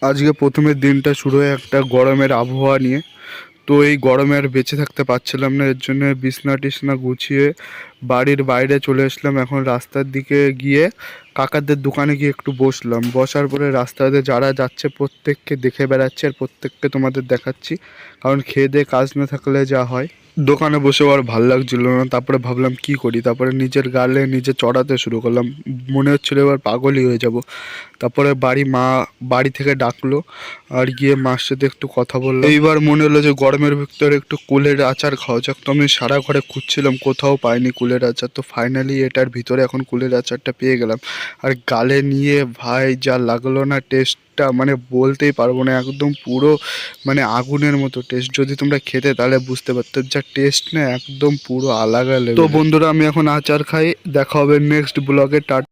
আজকে প্রথমের দিনটা শুরু হয় একটা গরমের আবহাওয়া নিয়ে। তো এই গরমে আর বেঁচে থাকতে পারছিলাম না, এর জন্য বিছনা টিছনা গুছিয়ে বাড়ির বাইরে চলে আসলাম। এখন রাস্তার দিকে গিয়ে কাকাদের দোকানে গিয়ে একটু বসলাম। বসার পরে রাস্তাতে যারা যাচ্ছে প্রত্যেককে দেখে বেড়াচ্ছে আর প্রত্যেককে তোমাদের দেখাচ্ছি, কারণ খেয়ে দিয়ে কাজ না থাকলে যা হয়। দোকানে বসেও আর ভাল লাগছিল না, তারপরে ভাবলাম কি করি, তারপরে নিজের গালে নিজে চড়াতে শুরু করলাম। মনে হচ্ছিল এবার পাগলই হয়ে যাব। তারপরে বাড়ি থেকে ডাকলো, আর গিয়ে মার সাথে একটু কথা বললাম। এইবার মনে হলো যে গরমের ভিতরে একটু কুলের আচার খাওয়া যাক। তো আমি সারা ঘরে খুঁজছিলাম, কোথাও পাইনি কুলের আচার। তো ফাইনালি এটার ভিতরে এখন কুলের আচারটা পেয়ে গেলাম। আর গালে নিয়ে ভাই যা লাগলো না টেস্টটা, মানে বলতেই পারবো না, একদম পুরো মানে আগুনের মতো টেস্ট। যদি তোমরা খেতে তাহলে বুঝতে পারতো, যা টেস্ট না একদম পুরো আলাদা লেভেল। তো বন্ধুরা, আমি এখন আচার খাই। দেখা হবে নেক্সট ব্লগে। টাটা।